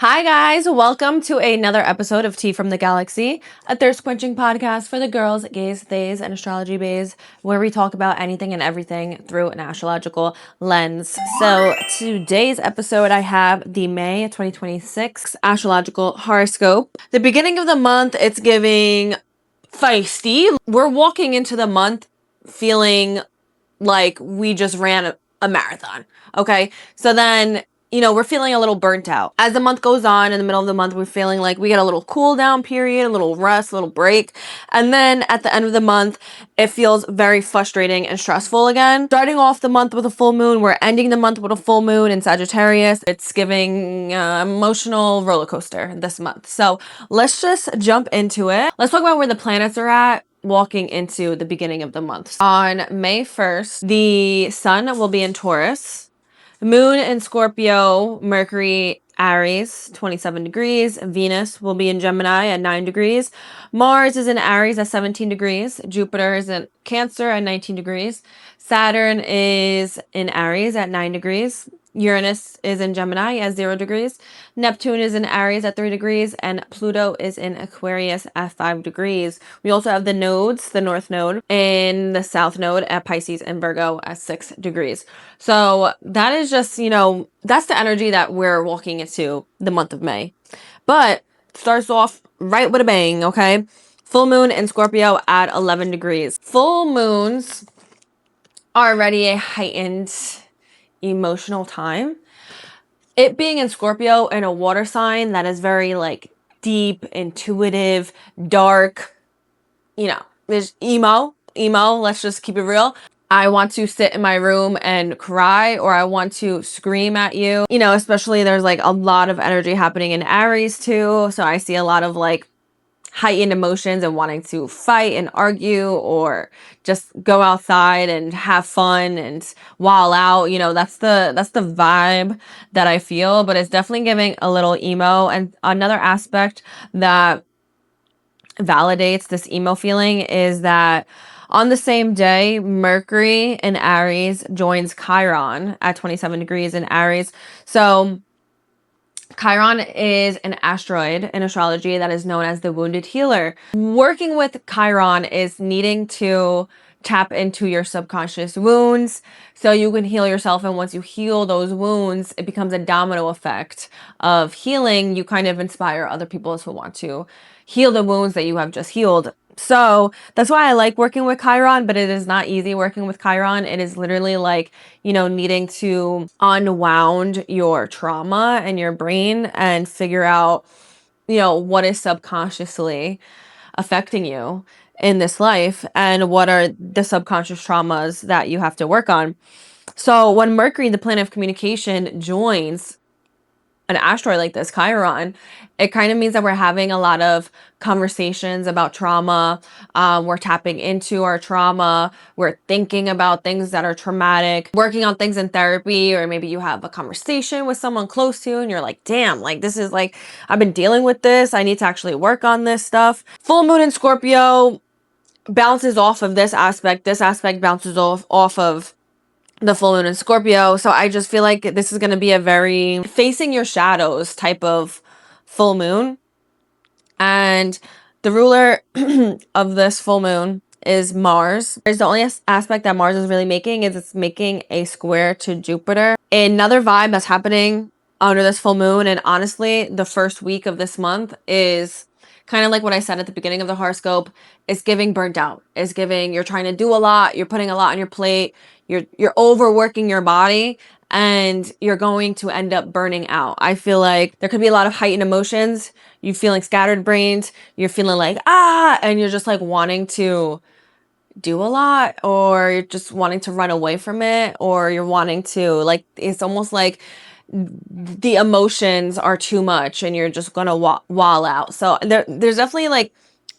Hi guys, welcome to another episode of Tea from the Galaxy, a thirst-quenching podcast for the girls, gays, theys, and astrology baes, where we talk about anything and everything through an astrological lens. So today's episode, I have the May 2026 Astrological Horoscope. The beginning of the month, it's giving feisty. We're walking into the month feeling like we just ran a marathon. Okay. So then, we're feeling a little burnt out. As the month goes on, in the middle of the month, we're feeling like we get a little cool down period, a little rest, a little break. And then at the end of the month, it feels very frustrating and stressful again. Starting off the month with a full moon, we're ending the month with a full moon in Sagittarius. It's giving emotional roller coaster this month. So let's just jump into it. Let's talk about where the planets are at walking into the beginning of the month. On May 1st, the sun will be in Taurus, moon in Scorpio, Mercury, Aries, 27 degrees. Venus will be in Gemini at 9 degrees. Mars is in Aries at 17 degrees. Jupiter is in Cancer at 19 degrees. Saturn is in Aries at 9 degrees. Uranus is in Gemini at 0 degrees. Neptune is in Aries at 3 degrees. And Pluto is in Aquarius at 5 degrees. We also have the nodes, the North Node and the South Node at Pisces and Virgo at 6 degrees. So that is just, that's the energy that we're walking into the month of May. But starts off right with a bang, okay? Full moon in Scorpio at 11 degrees. Full moons are already a heightened emotional time. It being in Scorpio and a water sign that is very deep, intuitive, dark, there's emo, let's just keep it real. I want to sit in my room and cry, or I want to scream at you. Especially there's a lot of energy happening in Aries too. So I see a lot of heightened emotions and wanting to fight and argue, or just go outside and have fun and wild out. That's the vibe that I feel, but it's definitely giving a little emo. And another aspect that validates this emo feeling is that on the same day, Mercury in Aries joins Chiron at 27 degrees in Aries. So Chiron is an asteroid in astrology that is known as the wounded healer. Working with Chiron is needing to tap into your subconscious wounds so you can heal yourself. And once you heal those wounds, it becomes a domino effect of healing. You kind of inspire other people who want to heal the wounds that you have just healed. So that's why I like working with Chiron, but it is not easy working with Chiron. It is literally needing to unwound your trauma and your brain and figure out, what is subconsciously affecting you in this life and what are the subconscious traumas that you have to work on. So when Mercury, the planet of communication, joins an asteroid like this, Chiron, it kind of means that we're having a lot of conversations about trauma. We're tapping into our trauma. We're thinking about things that are traumatic, working on things in therapy, or maybe you have a conversation with someone close to you and you're like, damn, this is I've been dealing with this. I need to actually work on this stuff. Full moon in Scorpio bounces off of this aspect. This aspect bounces off of the full moon in Scorpio. So I just feel like this is going to be a very facing your shadows type of full moon. And the ruler of this full moon is Mars. There's the only aspect that Mars is really making is it's making a square to Jupiter. Another vibe that's happening under this full moon, and honestly, the first week of this month is kind of like what I said at the beginning of the horoscope, is giving burnt out. Is giving you're trying to do a lot, you're putting a lot on your plate, you're overworking your body, and you're going to end up burning out. I feel like there could be a lot of heightened emotions. You feeling scattered brained, you're feeling and you're just wanting to do a lot, or you're just wanting to run away from it, or you're wanting to it's almost like the emotions are too much and you're just gonna wall out. So there's definitely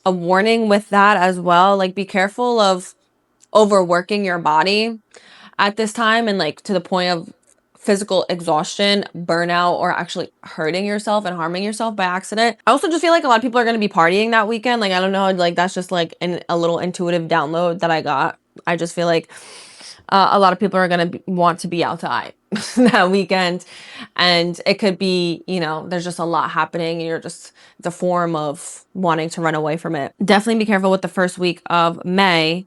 a warning with that as well. Be careful of overworking your body at this time, and to the point of physical exhaustion, burnout, or actually hurting yourself and harming yourself by accident. I also just feel like a lot of people are going to be partying that weekend. I don't know, that's just a little intuitive download that I got. I just feel like A lot of people are going to want to be outside that weekend. And it could be, there's just a lot happening and it's a form of wanting to run away from it. Definitely be careful with the first week of May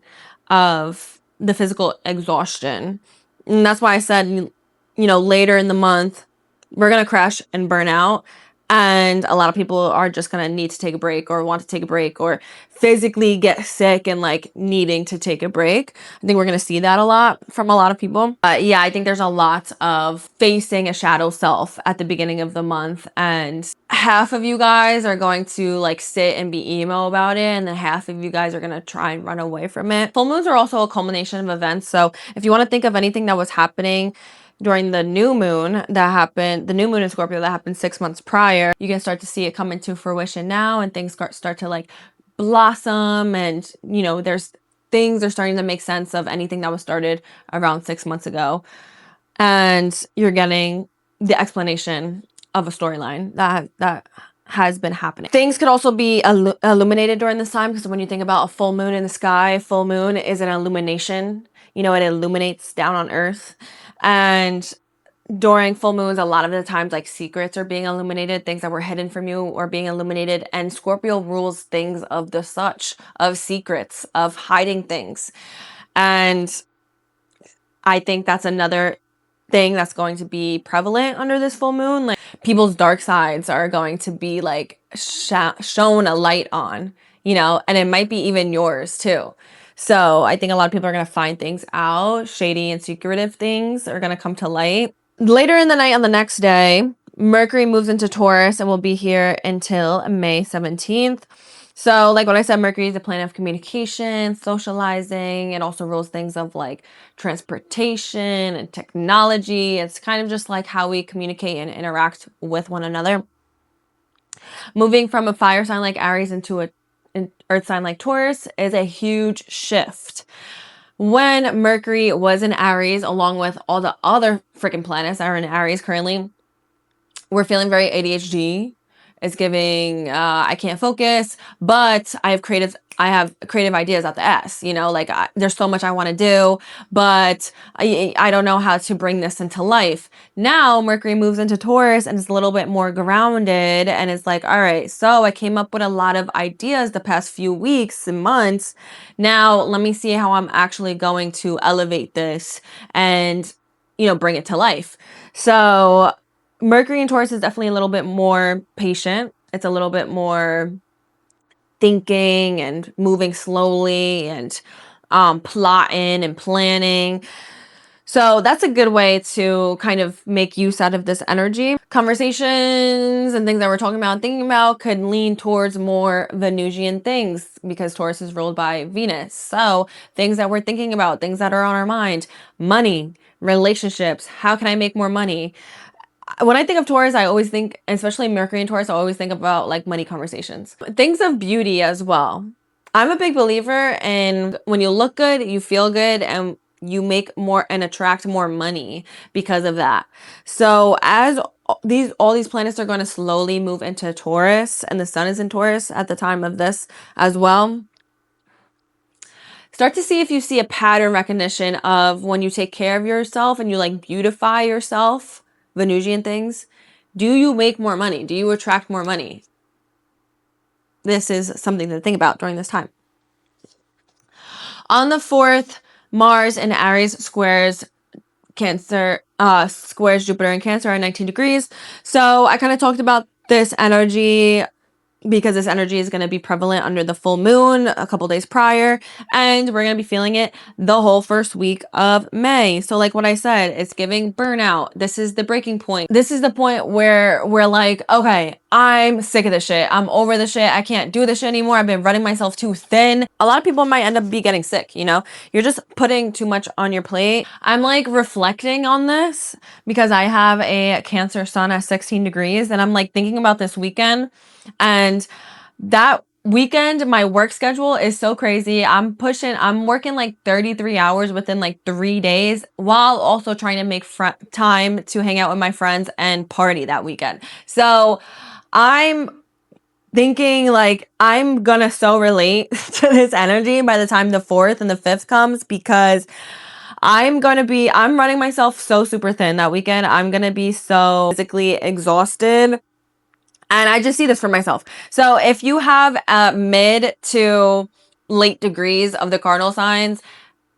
of the physical exhaustion. And that's why I said, later in the month, we're going to crash and burn out. And a lot of people are just going to need to take a break or want to take a break or physically get sick and like needing to take a break. I think we're going to see that a lot from a lot of people. Yeah, I think there's a lot of facing a shadow self at the beginning of the month. And half of you guys are going to like sit and be emo about it. And then half of you guys are going to try and run away from it. Full moons are also a culmination of events. So if you want to think of anything that was happening during the new moon the new moon in Scorpio that happened 6 months prior, you can start to see it come into fruition now and things start to like blossom and, there's things are starting to make sense of anything that was started around 6 months ago. And you're getting the explanation of a storyline that has been happening. Things could also be illuminated during this time because when you think about a full moon in the sky, full moon is an illumination. It illuminates down on earth. And during full moons, a lot of the times, like secrets are being illuminated, things that were hidden from you are being illuminated. And Scorpio rules things of the such, of secrets, of hiding things. And I think that's another thing that's going to be prevalent under this full moon. Like people's dark sides are going to be like shown a light on, and it might be even yours too. So I think a lot of people are going to find things out. Shady and secretive things are going to come to light. Later in the night on the next day, Mercury moves into Taurus and will be here until May 17th. So like what I said, Mercury is a planet of communication, socializing. It also rules things of like transportation and technology. It's kind of just like how we communicate and interact with one another. Moving from a fire sign like Aries into an earth sign like Taurus is a huge shift. When Mercury was in Aries, along with all the other freaking planets that are in Aries currently, we're feeling very ADHD. It's giving, I can't focus, but I have creative ideas at the S, there's so much I want to do, but I don't know how to bring this into life. Now Mercury moves into Taurus and it's a little bit more grounded and it's like, all right, so I came up with a lot of ideas the past few weeks and months. Now let me see how I'm actually going to elevate this and, bring it to life. So Mercury in Taurus is definitely a little bit more patient. It's a little bit more thinking and moving slowly and plotting and planning. So that's a good way to kind of make use out of this energy. Conversations and things that we're talking about and thinking about could lean towards more Venusian things because Taurus is ruled by Venus. So things that we're thinking about, things that are on our mind, money, relationships, how can I make more money? When I think of Taurus, I always think, especially Mercury and Taurus, I always think about like money conversations. Things of beauty as well. I'm a big believer in when you look good, you feel good, and you make more and attract more money because of that. So as all these planets are going to slowly move into Taurus, and the sun is in Taurus at the time of this as well, start to see if you see a pattern recognition of when you take care of yourself and you like beautify yourself, Venusian things, do you make more money? Do you attract more money? This is something to think about during this time. On the 4th, Mars in Aries squares Cancer, squares Jupiter in Cancer at 19 degrees. So I kind of talked about this energy because this energy is going to be prevalent under the full moon a couple days prior, and we're going to be feeling it the whole first week of May. So like what I said, it's giving burnout. This is the breaking point. This is the point where we're like, okay, I'm sick of this shit. I'm over this shit. I can't do this shit anymore. I've been running myself too thin. A lot of people might end up getting sick, You're just putting too much on your plate. I'm like reflecting on this because I have a Cancer sun at 16 degrees and I'm like thinking about this weekend. And that weekend, my work schedule is so crazy. I'm working like 33 hours within like 3 days while also trying to make time to hang out with my friends and party that weekend. So I'm thinking like I'm gonna so relate to this energy by the time the 4th and the 5th comes because I'm running myself so super thin that weekend. I'm going to be so physically exhausted. And I just see this for myself. So if you have mid to late degrees of the cardinal signs,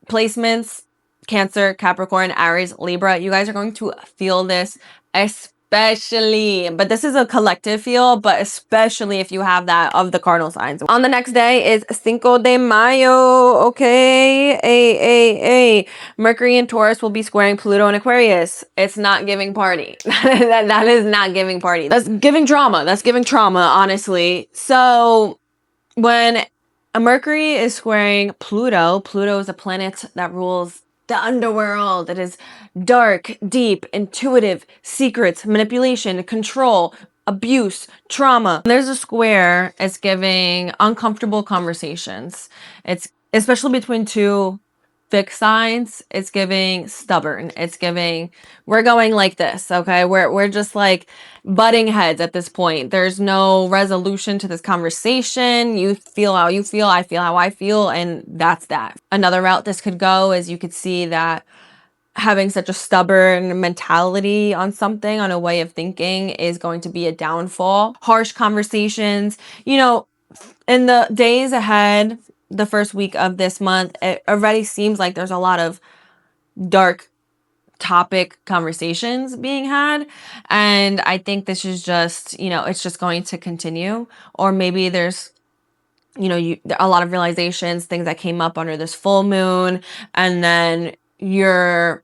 placements, Cancer, Capricorn, Aries, Libra, you guys are going to feel this, especially, but this is a collective feel, but especially if you have that of the cardinal signs. On the next day is Cinco de Mayo, okay? A. Mercury in Taurus will be squaring Pluto in Aquarius. It's not giving party. that is not giving party. That's giving drama. That's giving trauma, honestly. So when a Mercury is squaring Pluto is a planet that rules the underworld. It is dark, deep, intuitive, secrets, manipulation, control, abuse, trauma. There's a square, it's giving uncomfortable conversations. It's especially between two fixed signs. It's giving stubborn. It's giving, we're going like this, okay? We're just like butting heads at this point. There's no resolution to this conversation. You feel how you feel, I feel how I feel, and that's that. Another route this could go is you could see that having such a stubborn mentality on something, on a way of thinking, is going to be a downfall. Harsh conversations, you know, in the days ahead, the first week of this month, it already seems like there's a lot of dark topic conversations being had. And I think this is just, it's just going to continue. Or maybe there's, a lot of realizations, things that came up under this full moon, and then you're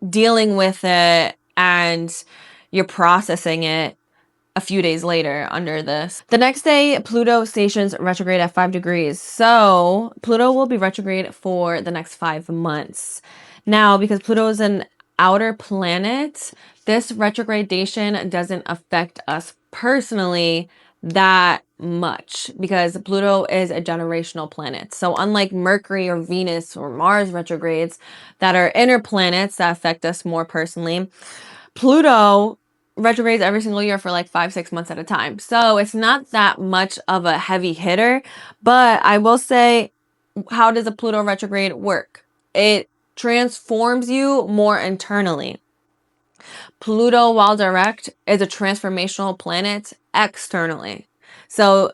dealing with it and you're processing it a few days later under this. The next day, Pluto stations retrograde at 5 degrees. So Pluto will be retrograde for the next 5 months. Now, because Pluto is an outer planet, this retrogradation doesn't affect us personally that much because Pluto is a generational planet. So unlike Mercury or Venus or Mars retrogrades that are inner planets that affect us more personally, Pluto retrogrades every single year for like 5-6 months at a time. So it's not that much of a heavy hitter, but I will say, how does a Pluto retrograde work? It transforms you more internally. Pluto, while direct, is a transformational planet externally. So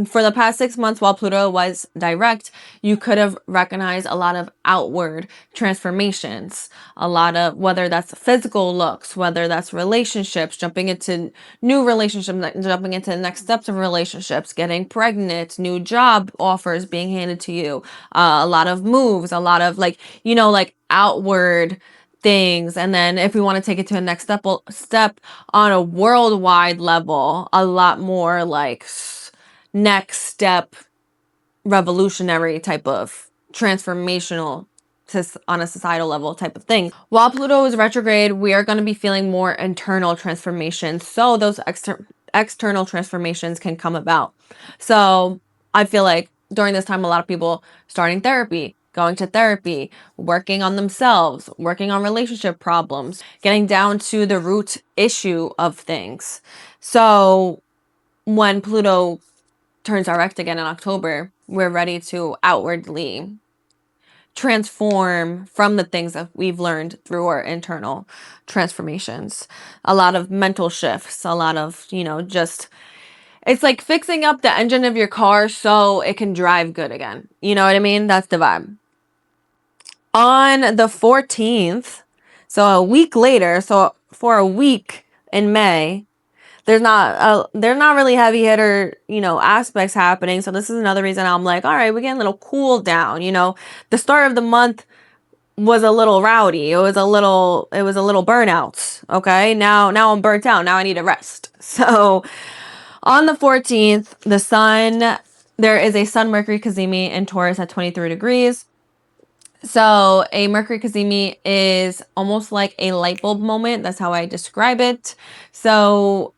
for the past 6 months while Pluto was direct, you could have recognized a lot of outward transformations, a lot of, whether that's physical looks, whether that's relationships, jumping into new relationships, jumping into the next steps of relationships, getting pregnant, new job offers being handed to you, a lot of moves, a lot of like outward things. And then if we want to take it to a next step on a worldwide level, a lot more like next step revolutionary type of transformational on a societal level type of thing. While Pluto is retrograde, we are going to be feeling more internal transformations. So those external transformations can come about. So I feel like during this time, a lot of people starting therapy, going to therapy, working on themselves, working on relationship problems, getting down to the root issue of things. So when Pluto turns direct again in October, we're ready to outwardly transform from the things that we've learned through our internal transformations. A lot of mental shifts, a lot of, just, it's like fixing up the engine of your car so it can drive good again. You know what I mean? That's the vibe. On the 14th, so a week later, so for a week in May, they're not really heavy hitter, aspects happening. So this is another reason I'm like, all right, we're getting a little cool down. The start of the month was a little rowdy. It was a little burnout. Okay. Now I'm burnt out. Now I need a rest. So on the 14th, there is a Sun Mercury Cazimi in Taurus at 23 degrees. So a Mercury Cazimi is almost like a light bulb moment. That's how I describe it. So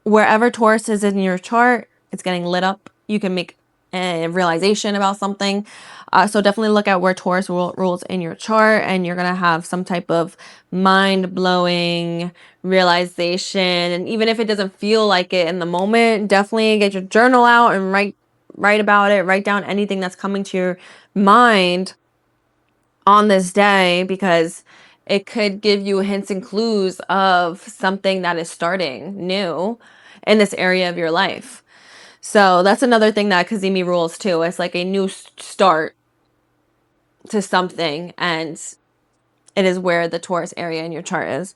wherever Taurus is in your chart, it's getting lit up. You can make a realization about something. So definitely look at where Taurus rules in your chart, and you're going to have some type of mind-blowing realization. And even if it doesn't feel like it in the moment, definitely get your journal out and write about it. Write down anything that's coming to your mind on this day, because it could give you hints and clues of something that is starting new in this area of your life. So that's another thing that Kazemi rules too. It's like a new start to something, and it is where the Taurus area in your chart is.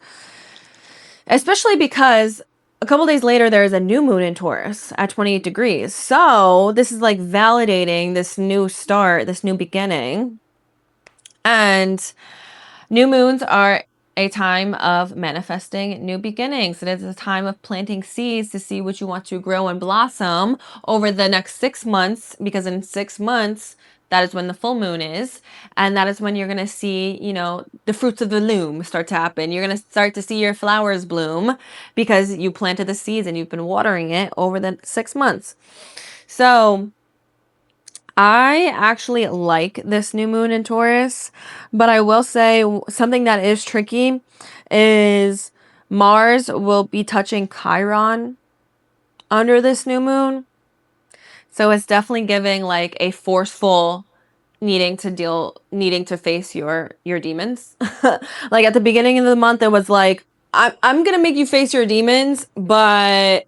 Especially because a couple days later, there is a new moon in Taurus at 28 degrees. So this is like validating this new start, this new beginning. And new moons are a time of manifesting new beginnings. It is a time of planting seeds to see what you want to grow and blossom over the next 6 months, because in 6 months, that is when the full moon is. And that is when you're going to see, you know, the fruits of the loom start to happen. You're going to start to see your flowers bloom because you planted the seeds and you've been watering it over the 6 months. So I actually like this new moon in Taurus, but I will say something that is tricky is Mars will be touching Chiron under this new moon. So it's definitely giving like a forceful needing to face your demons. Like at the beginning of the month, it was like, I'm going to make you face your demons, but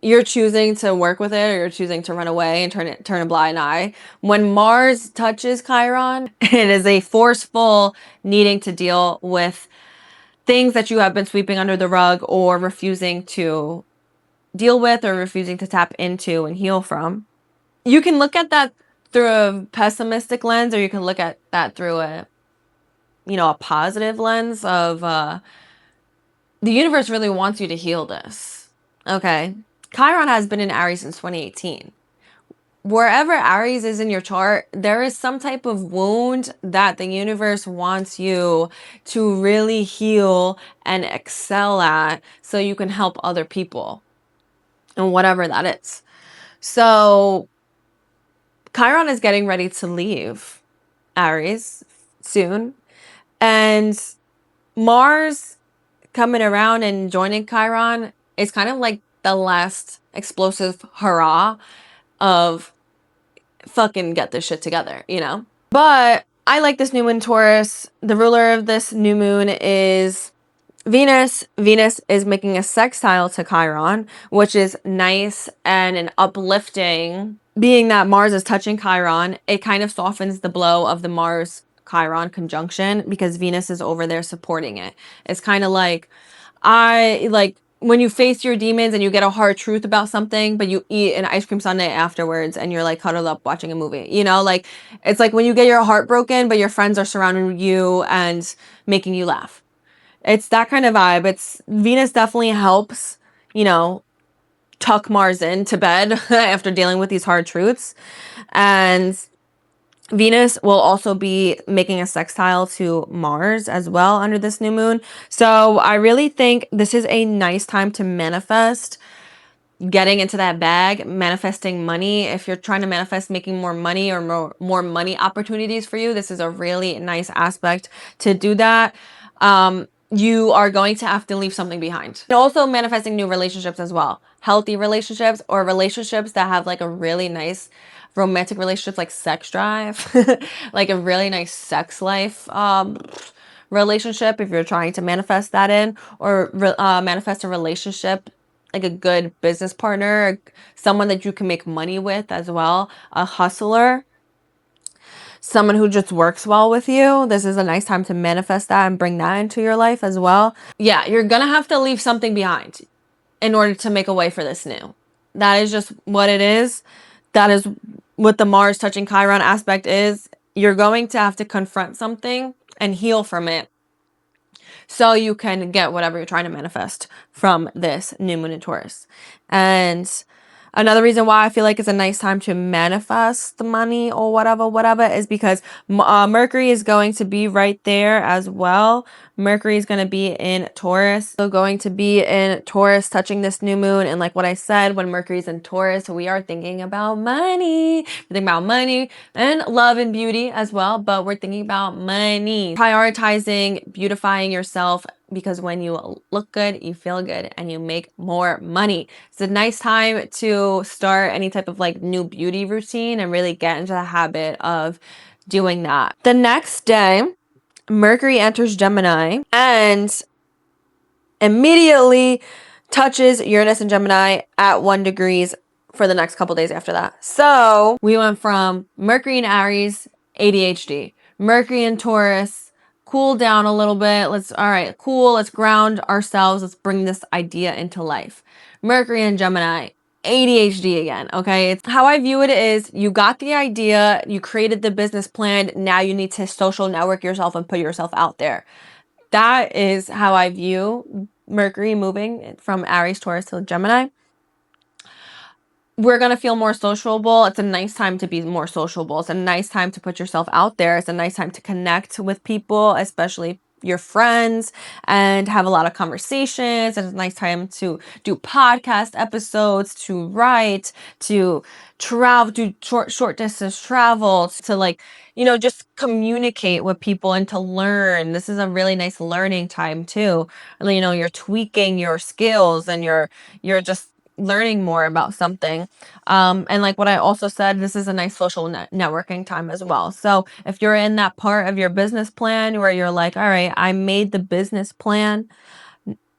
you're choosing to work with it, or you're choosing to run away and turn a blind eye. When Mars touches Chiron, it is a forceful needing to deal with things that you have been sweeping under the rug or refusing to deal with or refusing to tap into and heal from. You can look at that through a pessimistic lens, or you can look at that through a positive lens of the universe really wants you to heal this. Okay. Chiron has been in Aries since 2018. Wherever Aries is in your chart, there is some type of wound that the universe wants you to really heal and excel at so you can help other people, and whatever that is. So Chiron is getting ready to leave Aries soon, and Mars coming around and joining Chiron is kind of like the last explosive hurrah of fucking get this shit together, you know? But I like this new moon Taurus. The ruler of this new moon is Venus. Venus is making a sextile to Chiron, which is nice and an uplifting. Being that Mars is touching Chiron, it kind of softens the blow of the Mars Chiron conjunction because Venus is over there supporting it. It's kind of like, when you face your demons and you get a hard truth about something, but you eat an ice cream sundae afterwards and you're like cuddled up watching a movie, you know, like it's like when you get your heart broken, but your friends are surrounding you and making you laugh. It's that kind of vibe. It's Venus definitely helps, tuck Mars into bed after dealing with these hard truths. And Venus will also be making a sextile to Mars as well under this new moon. So I really think this is a nice time to manifest getting into that bag, manifesting money. If you're trying to manifest making more money or more money opportunities for you, this is a really nice aspect to do that. You are going to have to leave something behind. And also manifesting new relationships as well. Healthy relationships or relationships that have like a really nice romantic relationships, like sex drive, like a really nice sex life relationship if you're trying to manifest that in, or manifest a relationship like a good business partner, someone that you can make money with as well, a hustler, someone who just works well with you. This is a nice time to manifest that and bring that into your life as well. Yeah, you're gonna have to leave something behind in order to make a way for this new. That is just what it is. That is what the Mars touching Chiron aspect is. You're going to have to confront something and heal from it so you can get whatever you're trying to manifest from this new moon in Taurus. And another reason why I feel like it's a nice time to manifest the money or whatever, is because Mercury is going to be right there as well. Mercury is going to be in Taurus. So going to be in Taurus touching this new moon. And like what I said, when Mercury's in Taurus, we are thinking about money. We're thinking about money and love and beauty as well. But we're thinking about money. Prioritizing, beautifying yourself, because when you look good, you feel good and you make more money. It's a nice time to start any type of like new beauty routine and really get into the habit of doing that. The next day, Mercury enters Gemini and immediately touches Uranus and Gemini at 1 degrees for the next couple days after that. So we went from Mercury in Aries, ADHD, Mercury in Taurus, cool down a little bit. Let's ground ourselves. Let's bring this idea into life. Mercury in Gemini, ADHD again, okay? It's how I view it is you got the idea, you created the business plan, now you need to social network yourself and put yourself out there. That is how I view Mercury moving from Aries, Taurus to Gemini. We're going to feel more sociable. It's a nice time to be more sociable. It's a nice time to put yourself out there. It's a nice time to connect with people, especially your friends, and have a lot of conversations. It's a nice time to do podcast episodes, to write, to travel, do short distance travel, to just communicate with people and to learn. This is a really nice learning time too. You're tweaking your skills and you're just learning more about something. And like what I also said, this is a nice social networking time as well. So if you're in that part of your business plan where you're like, all right, I made the business plan,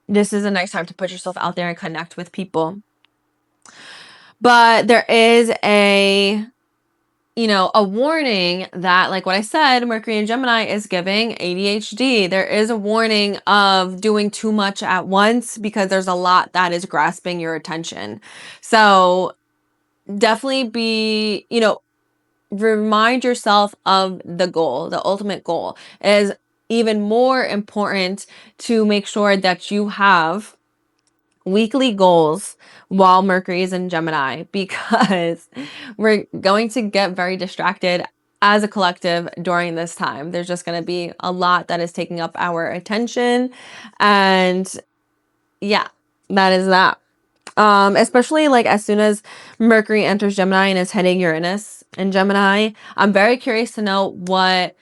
this is a nice time to put yourself out there and connect with people. But there is a warning that, like what I said, Mercury in Gemini is giving ADHD. There is a warning of doing too much at once because there's a lot that is grasping your attention. So definitely remind yourself of the goal. The ultimate goal is even more important to make sure that you have weekly goals while Mercury is in Gemini, because we're going to get very distracted as a collective during this time. There's just going to be a lot that is taking up our attention. And yeah, that is that. Especially like as soon as Mercury enters Gemini and is heading Uranus in Gemini, I'm very curious to know what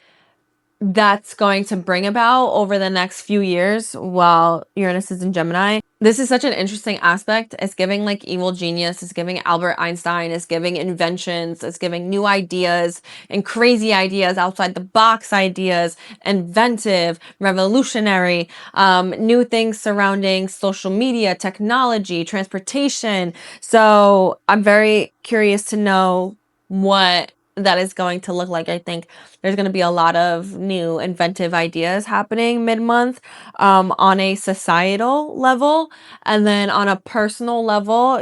that's going to bring about over the next few years while Uranus is in Gemini. This is such an interesting aspect. It's giving like evil genius. It's giving Albert Einstein. It's giving inventions. It's giving new ideas and crazy ideas, outside the box ideas, inventive, revolutionary, new things surrounding social media, technology, transportation. So I'm very curious to know what that is going to look like. I think there's going to be a lot of new inventive ideas happening mid-month, on a societal level, and then on a personal level,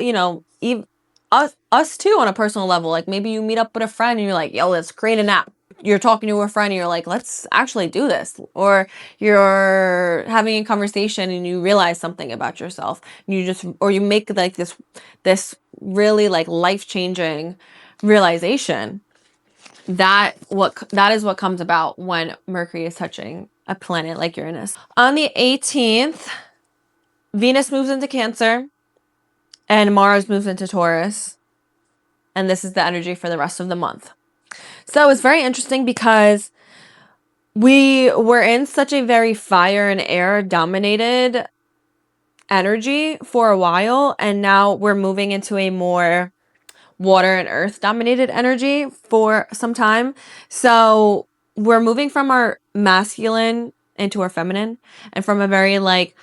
us too on a personal level. Like maybe you meet up with a friend and you're like, yo, let's create an app. You're talking to a friend and you're like, let's actually do this. Or you're having a conversation and you realize something about yourself. Or you make like this really like life-changing realization. That is what comes about when Mercury is touching a planet like Uranus. On the 18th, Venus moves into Cancer and Mars moves into Taurus. And this is the energy for the rest of the month. So it's very interesting because we were in such a very fire and air dominated energy for a while, and now we're moving into a more water and earth dominated energy for some time. So we're moving from our masculine into our feminine, and from a very like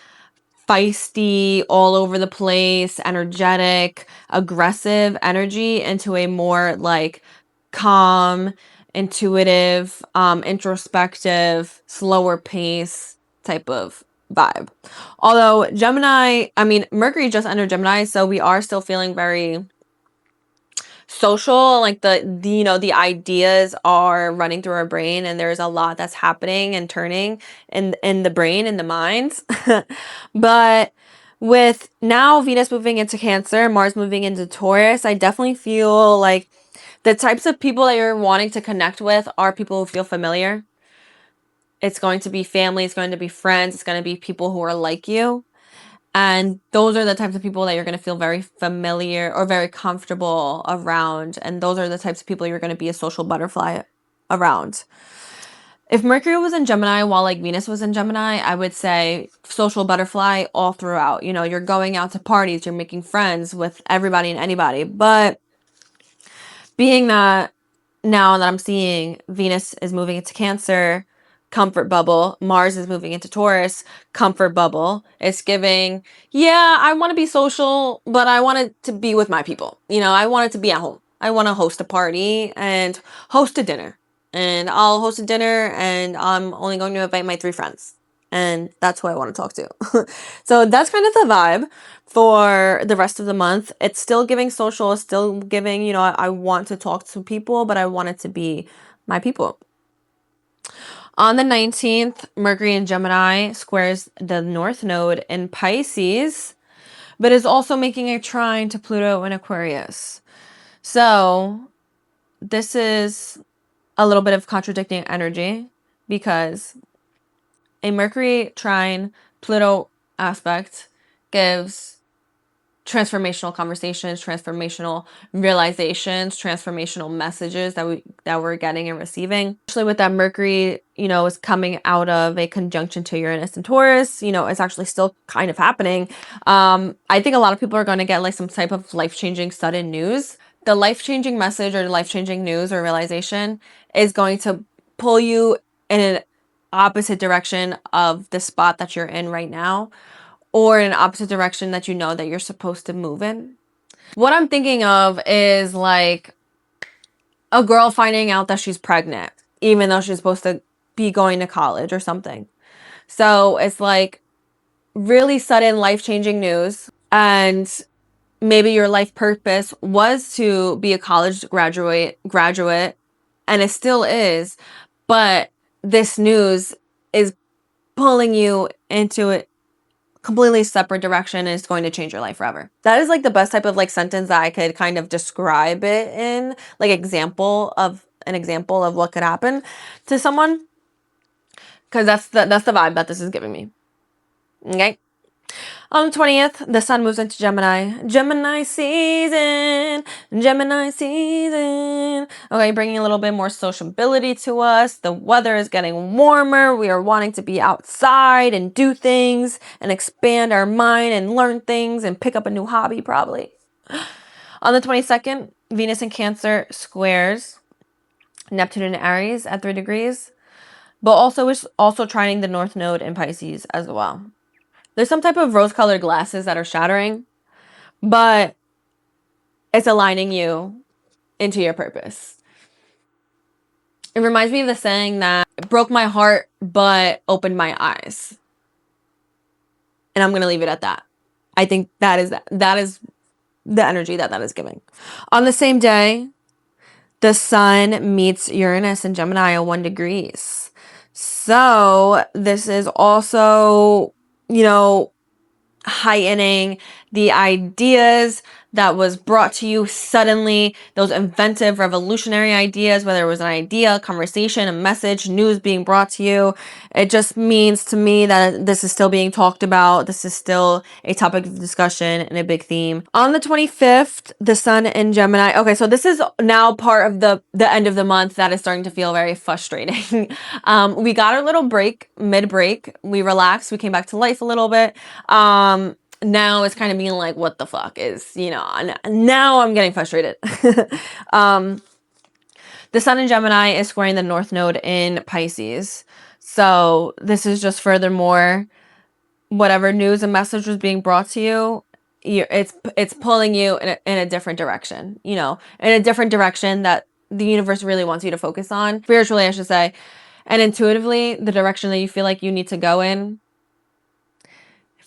feisty, all over the place, energetic, aggressive energy into a more like calm, intuitive, introspective, slower pace type of vibe. Although Mercury just entered Gemini, so we are still feeling very social. Like the ideas are running through our brain, and there's a lot that's happening and turning in the brain, in the minds. But with now Venus moving into Cancer, Mars moving into Taurus, I definitely feel like the types of people that you're wanting to connect with are people who feel familiar. It's going to be family, it's going to be friends, it's going to be people who are like you. And those are the types of people that you're going to feel very familiar or very comfortable around. And those are the types of people you're going to be a social butterfly around. If Mercury was in Gemini while like Venus was in Gemini, I would say social butterfly all throughout. You're going out to parties, you're making friends with everybody and anybody. But being that now that I'm seeing Venus is moving into Cancer, comfort bubble. Mars is moving into Taurus, comfort bubble. It's giving, yeah, I want to be social, but I want it to be with my people. I want it to be at home. I want to host a party and host a dinner. And I'll host a dinner and I'm only going to invite my 3 friends. And that's who I want to talk to. So that's kind of the vibe for the rest of the month. It's still giving social, it's still giving, I want to talk to people, but I want it to be my people. On the 19th, Mercury in Gemini squares the North Node in Pisces, but is also making a trine to Pluto in Aquarius. So this is a little bit of contradicting energy because a Mercury trine Pluto aspect gives transformational conversations, transformational realizations, transformational messages that we're getting and receiving. Especially with that Mercury, is coming out of a conjunction to Uranus and Taurus, it's actually still kind of happening. I think a lot of people are going to get like some type of life-changing sudden news. The life-changing message or life-changing news or realization is going to pull you in an opposite direction of the spot that you're in right now, or in an opposite direction that that you're supposed to move in. What I'm thinking of is like a girl finding out that she's pregnant, even though she's supposed to be going to college or something. So it's like really sudden life-changing news, and maybe your life purpose was to be a college graduate, and it still is, but this news is pulling you into it completely separate direction, and it's going to change your life forever. That is like the best type of like sentence that I could kind of describe it in, like an example of what could happen to someone, because that's the vibe that this is giving me. Okay. On the 20th, the sun moves into Gemini. Gemini season. Okay, bringing a little bit more sociability to us. The weather is getting warmer. We are wanting to be outside and do things and expand our mind and learn things and pick up a new hobby probably. On the 22nd, Venus in Cancer squares Neptune in Aries at 3 degrees, but also is also trining the North Node in Pisces as well. There's some type of rose-colored glasses that are shattering, but it's aligning you into your purpose. It reminds me of the saying that it broke my heart, but opened my eyes. And I'm going to leave it at that. I think that is the energy that is giving. On the same day, the sun meets Uranus in Gemini at 1 degrees. So this is also, heightening the ideas that was brought to you suddenly, those inventive, revolutionary ideas, whether it was an idea, conversation, a message, news being brought to you. It just means to me that this is still being talked about. This is still a topic of discussion and a big theme. On the 25th, the sun in Gemini. Okay, so this is now part of the end of the month that is starting to feel very frustrating. We got our little break, mid-break. We relaxed. We came back to life a little bit. Now it's kind of being like, what the fuck is, now I'm getting frustrated. The sun in Gemini is squaring the North Node in Pisces. So this is just furthermore, whatever news and message was being brought to you, it's pulling you in a different direction, in a different direction that the universe really wants you to focus on. Spiritually, I should say. And intuitively, the direction that you feel like you need to go in.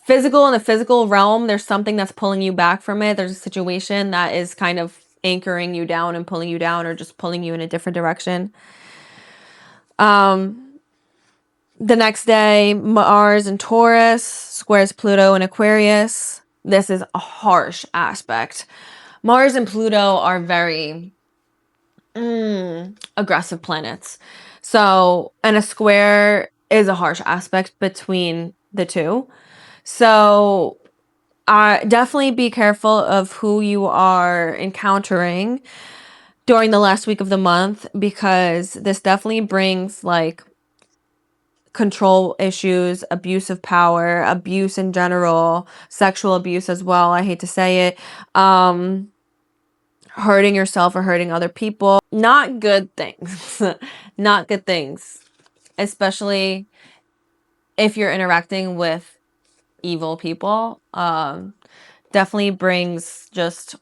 In the physical realm, there's something that's pulling you back from it. There's a situation that is kind of anchoring you down and pulling you down, or just pulling you in a different direction. The next day, Mars in Taurus squares Pluto in Aquarius. This is a harsh aspect. Mars and Pluto are very aggressive planets. So, and a square is a harsh aspect between the two. So definitely be careful of who you are encountering during the last week of the month, because this definitely brings like control issues, abuse of power, abuse in general, sexual abuse as well. I hate to say it. hurting yourself or hurting other people. Not good things. Not good things. Especially if you're interacting with evil people. Definitely brings just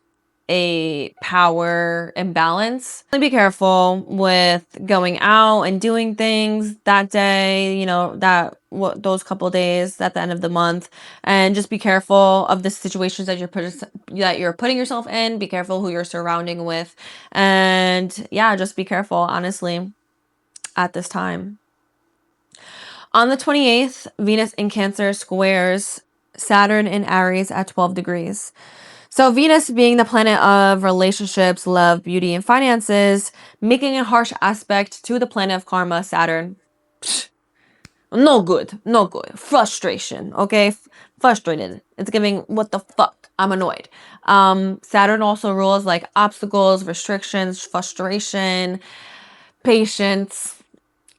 a power imbalance. Be careful with going out and doing things that day, you know, those couple days at the end of the month, and just be careful of the situations that you're putting yourself in. Be careful who you're surrounding with, and yeah, just be careful, honestly, at this time. On the 28th, Venus in Cancer squares Saturn in Aries at 12 degrees. So Venus being the planet of relationships, love, beauty, and finances, making a harsh aspect to the planet of karma, Saturn. Psh, no good. No good. Frustration. Okay? Frustrated. It's giving, what the fuck? I'm annoyed. Saturn also rules like obstacles, restrictions, frustration, patience.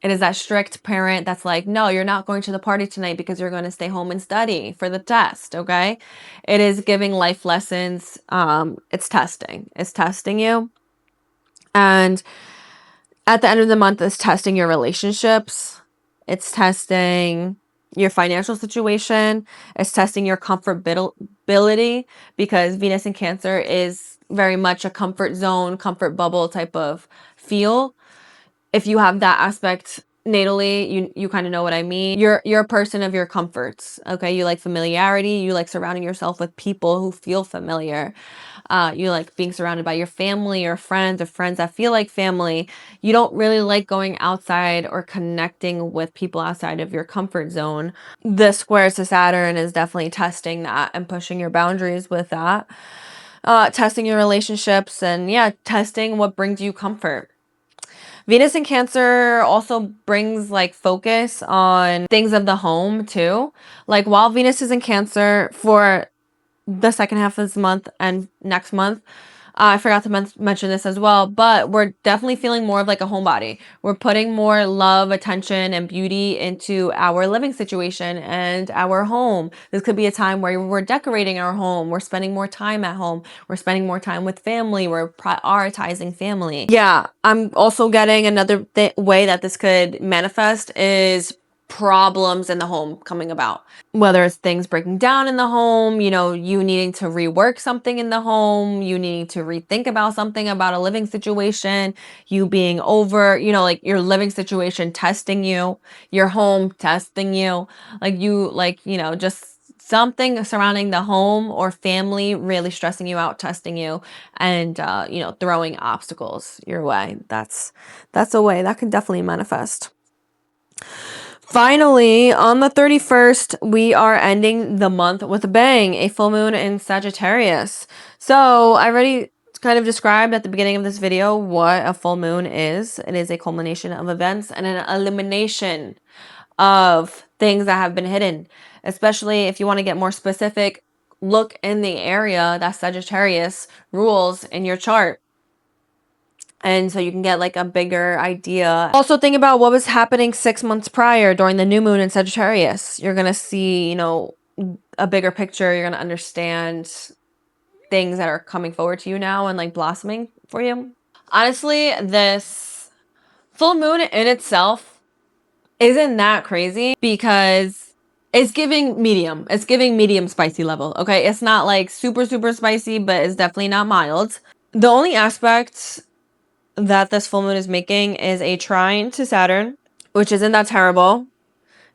It is that strict parent that's like, no, you're not going to the party tonight because you're going to stay home and study for the test, okay? It is giving life lessons. It's testing. It's testing you. And at the end of the month, it's testing your relationships. It's testing your financial situation. It's testing your comfortability, because Venus in Cancer is very much a comfort zone, comfort bubble type of feel. If you have that aspect natally, you kind of know what I mean. You're a person of your comforts, okay? You like familiarity. You like surrounding yourself with people who feel familiar. You like being surrounded by your family or friends that feel like family. You don't really like going outside or connecting with people outside of your comfort zone. The square to Saturn is definitely testing that and pushing your boundaries with that. Testing your relationships, and yeah, testing what brings you comfort. Venus in Cancer also brings like focus on things of the home too. Like while Venus is in Cancer for the second half of this month and next month, I forgot to mention this as well, but we're definitely feeling more of like a homebody. We're putting more love, attention, and beauty into our living situation and our home. This could be a time where we're decorating our home. We're spending more time at home. We're spending more time with family. We're prioritizing family. Yeah, I'm also getting another way that this could manifest is problems in the home coming about. Whether it's things breaking down in the home, you know, you needing to rework something in the home, you needing to rethink about something about a living situation, you being over, you know, like your living situation testing you, your home testing you, you know, just something surrounding the home or family really stressing you out, testing you, and you know, throwing obstacles your way. That's a way that can definitely manifest. Finally, on the 31st, we are ending the month with a bang, a full moon in Sagittarius. So I already kind of described at the beginning of this video what a full moon is. It is a culmination of events and an elimination of things that have been hidden. Especially if you want to get more specific, look in the area that Sagittarius rules in your chart. And so you can get like a bigger idea. Also think about what was happening 6 months prior during the new moon in Sagittarius. You're going to see, you know, a bigger picture. You're going to understand things that are coming forward to you now and like blossoming for you. Honestly, this full moon in itself isn't that crazy because it's giving medium. It's giving medium spicy level. Okay. It's not like super, super spicy, but it's definitely not mild. The only aspect that this full moon is making is a trine to Saturn, which isn't that terrible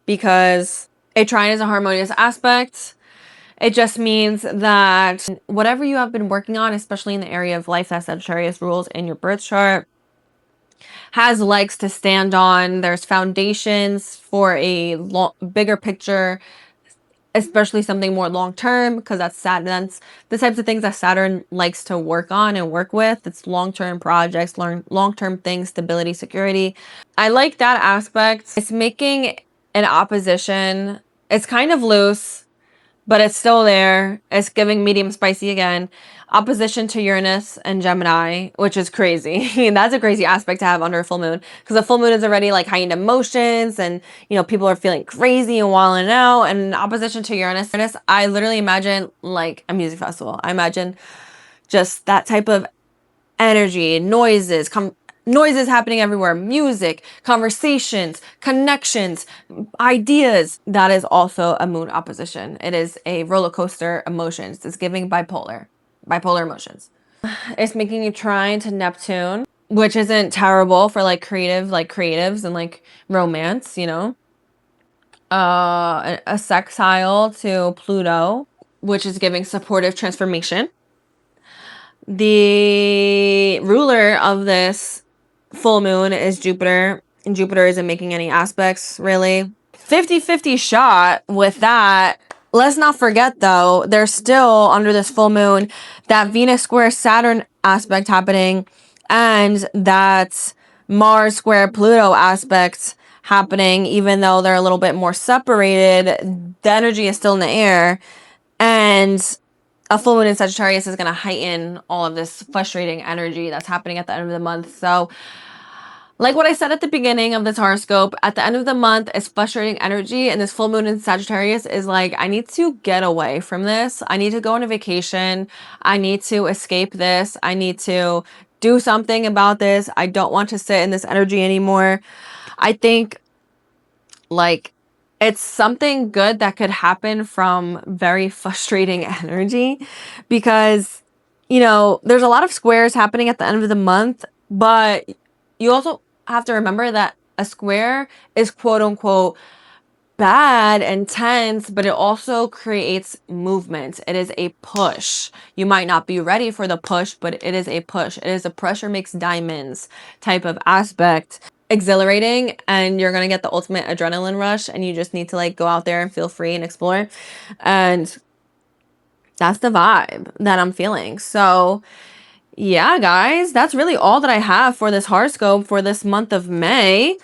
because a trine is a harmonious aspect. It just means that whatever you have been working on, especially in the area of life that Sagittarius rules in your birth chart, has legs to stand on. There's foundations for a bigger picture, especially something more long-term, because that's Saturn. That's the types of things that Saturn likes to work on and work with. It's long-term projects, long-term things, stability, security. I like that aspect. It's making an opposition. It's kind of loose, but it's still there. It's giving medium spicy again. Opposition to Uranus and Gemini, which is crazy. That's a crazy aspect to have under a full moon, because a full moon is already like heightened emotions and, you know, people are feeling crazy and wilding out. And opposition to Uranus, I literally imagine like a music festival. I imagine just that type of energy, noises, noises happening everywhere, music, conversations, connections, ideas. That is also a moon opposition. It is a roller coaster emotions. It's giving bipolar emotions. It's making you trine to Neptune, which isn't terrible for like creatives and like romance, you know. A sextile to Pluto, which is giving supportive transformation. The ruler of this full moon is Jupiter, and Jupiter isn't making any aspects really. 50-50 shot with that. Let's not forget though, there's still under this full moon that Venus square Saturn aspect happening, and that Mars square Pluto aspect happening. Even though they're a little bit more separated, the energy is still in the air, and a full moon in Sagittarius is going to heighten all of this frustrating energy that's happening at the end of the month. So like what I said at the beginning of this horoscope, at the end of the month is frustrating energy, and this full moon in Sagittarius is like, I need to get away from this. I need to go on a vacation. I need to escape this. I need to do something about this. I don't want to sit in this energy anymore. I think like it's something good that could happen from very frustrating energy, because, you know, there's a lot of squares happening at the end of the month, but you also have to remember that a square is quote unquote bad and tense, but it also creates movement. It is a push. You might not be ready for the push, but it is a push. It is a pressure makes diamonds type of aspect. Exhilarating, and you're gonna get the ultimate adrenaline rush, and you just need to like go out there and feel free and explore. And that's the vibe that I'm feeling. So yeah, guys, that's really all that I have for this horoscope for this month of May.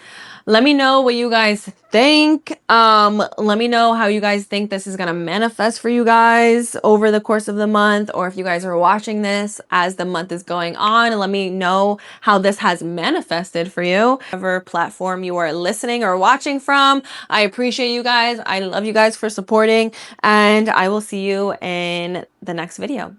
Let me know what you guys think. Let me know how you guys think this is gonna manifest for you guys over the course of the month, or if you guys are watching this as the month is going on, let me know how this has manifested for you. Whatever platform you are listening or watching from, I appreciate you guys. I love you guys for supporting, and I will see you in the next video.